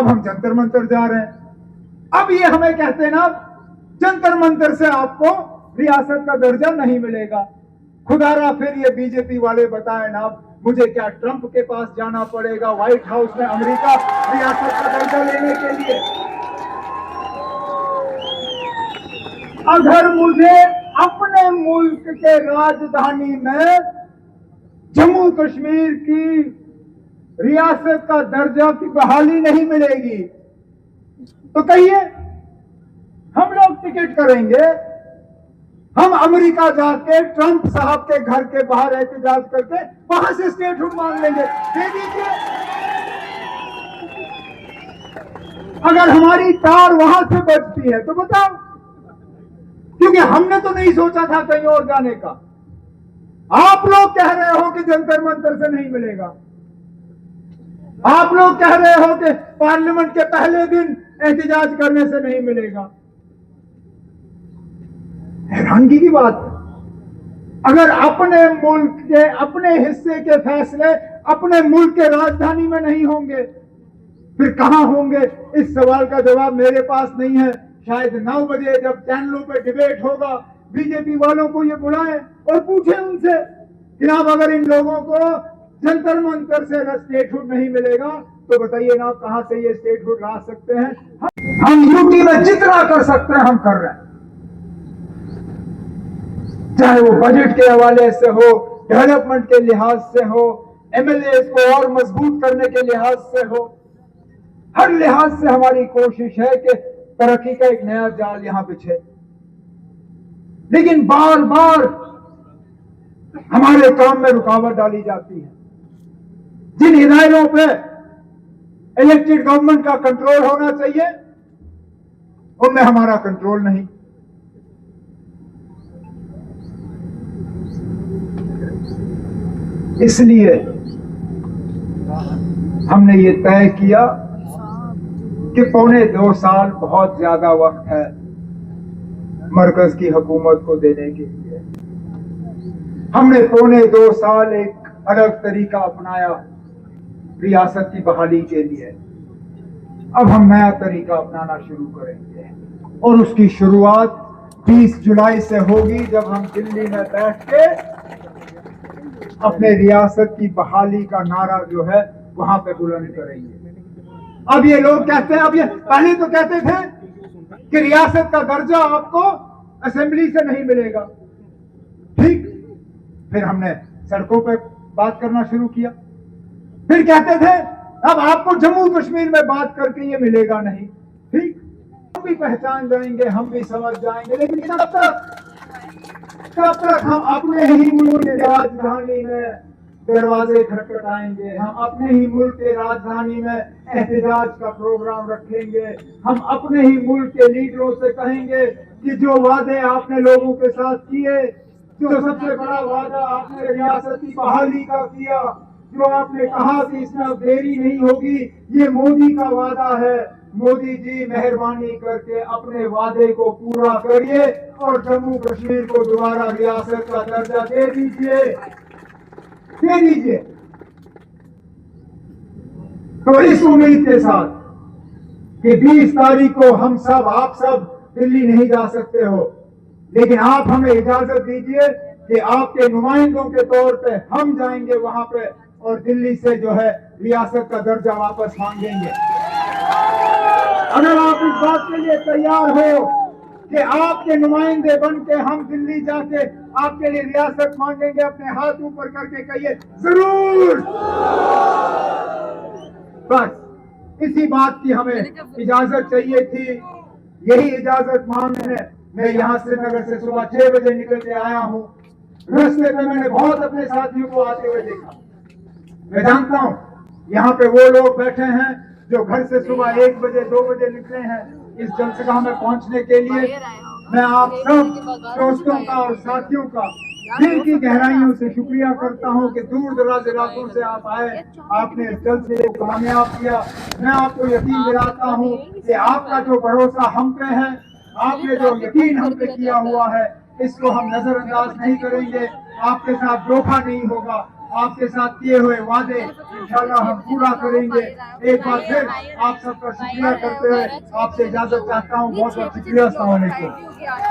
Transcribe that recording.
अब हम जंतर मंतर जा रहे हैं। अब ये हमें कहते हैं ना, जंतर मंतर से आपको रियासत का दर्जा नहीं मिलेगा। खुदारा फिर ये बीजेपी वाले बताए ना, मुझे क्या ट्रंप के पास जाना पड़ेगा व्हाइट हाउस में अमेरिका रियासत का दर्जा लेने के लिए? अगर मुझे अपने मुल्क के राजधानी में जम्मू कश्मीर की रियासत का दर्जा की बहाली नहीं मिलेगी तो कहिए, हम लोग टिकट करेंगे, हम अमेरिका जाके ट्रंप साहब के घर के बाहर एहतजाज करके वहां से स्टेटहुड मांग लेंगे, दे दीजिए। अगर हमारी तार वहां से बजती है तो बताओ, क्योंकि हमने तो नहीं सोचा था कहीं और जाने का। आप लोग कह रहे हो कि जंतर मंतर से नहीं मिलेगा, आप लोग कह रहे हो कि पार्लियामेंट के पहले दिन एहतजाज करने से नहीं मिलेगा। हैरानगी की बात है, अगर अपने मुल्क के अपने हिस्से के फैसले अपने मुल्क के राजधानी में नहीं होंगे फिर कहां होंगे? इस सवाल का जवाब मेरे पास नहीं है। शायद 9 बजे जब चैनलों पे डिबेट होगा, बीजेपी वालों को ये बुलाएं और पूछें उनसे कि आप अगर इन लोगों को जंतर मंतर से स्टेटहुड नहीं मिलेगा तो बताइए ना, कहां से ये स्टेटहुड ला सकते हैं? हम यूटी में जितना कर सकते हैं हम कर रहे हैं, चाहे वो बजट के हवाले से हो, डेवलपमेंट के लिहाज से हो, एमएलए को और मजबूत करने के लिहाज से हो। हर लिहाज से हमारी कोशिश है कि तरक्की का एक नया जाल यहां बिछे, लेकिन बार बार हमारे काम में रुकावट डाली जाती है। जिन इदारों पे इलेक्टेड गवर्नमेंट का कंट्रोल होना चाहिए उनमें हमारा कंट्रोल नहीं। इसलिए हमने ये तय किया कि 1.25 साल बहुत ज्यादा वक्त है मरकज की हुकूमत को देने के लिए। हमने 1.25 साल एक अलग तरीका अपनाया रियासत की बहाली के लिए। अब हम नया तरीका अपनाना शुरू करेंगे और उसकी शुरुआत 20 जुलाई से होगी, जब हम दिल्ली में बैठ के अपने रियासत की बहाली का नारा जो है वहां पे बुलंद करेंगे। अब ये लोग कहते हैं, अब ये पहले तो कहते थे कि रियासत का दर्जा आपको असेंबली से नहीं मिलेगा, ठीक। फिर हमने सड़कों पे बात करना शुरू किया। फिर कहते थे अब आपको जम्मू कश्मीर में बात करके ये मिलेगा नहीं, ठीक। हम भी पहचान जाएंगे, हम भी समझ जाएंगे, लेकिन कब तक हम अपने ही मुल्क के राजधानी में दरवाजे खटखटाएंगे, हम अपने ही मुल्क के राजधानी में एहतजाज का प्रोग्राम रखेंगे, हम अपने ही मुल्क के लीडरों से कहेंगे कि जो वादे आपने लोगों के साथ किए, जो सबसे बड़ा वादा आपने रियासत की बहाली का किया, जो आपने कहा कि इसमें अब देरी नहीं होगी, ये मोदी का वादा है। मोदी जी मेहरबानी करके अपने वादे को पूरा करिए और जम्मू कश्मीर को दोबारा रियासत का दर्जा दे दीजिए, दे दीजिए। तो इस उम्मीद के साथ कि 20 तारीख को हम सब, आप सब दिल्ली नहीं जा सकते हो, लेकिन आप हमें इजाजत दीजिए कि आपके नुमाइंदों के तौर पे हम जाएंगे वहां पे और दिल्ली से जो है रियासत का दर्जा वापस मांगेंगे। अगर आप इस बात के लिए तैयार हो कि आपके नुमाइंदे बन के हम दिल्ली जाके आपके लिए रियासत मांगेंगे, अपने हाथ ऊपर करके कहिए जरूर। बस इसी बात की हमें इजाजत चाहिए थी, यही इजाजत मांगने मैं यहाँ श्रीनगर से सुबह 6 बजे निकल के आया हूँ। रास्ते में मैंने बहुत अपने साथियों को आते हुए देखा। मैं जानता हूँ यहाँ पे वो लोग बैठे हैं जो घर से सुबह 1 बजे 2 बजे निकले हैं इस जलसगाह में पहुंचने के लिए। मैं आप सब दोस्तों का और साथियों का दिल की गहराइयों से शुक्रिया करता हूं कि दूर दराज इलाकों से आप आए, आपने इस जलसे को कामयाब किया। मैं आपको यकीन दिलाता हूं कि आपका जो भरोसा हम पे है, आपने जो यकीन हम पे किया हुआ है, इसको हम नजरअंदाज नहीं करेंगे। आपके साथ धोखा नहीं होगा, आपके साथ किए हुए वादे इंशाल्लाह हम पूरा करेंगे। एक बार फिर आप सबका शुक्रिया करते हुए आपसे इजाजत चाहता हूँ। बहुत बहुत शुक्रिया। अस्सलाम वालेकुम।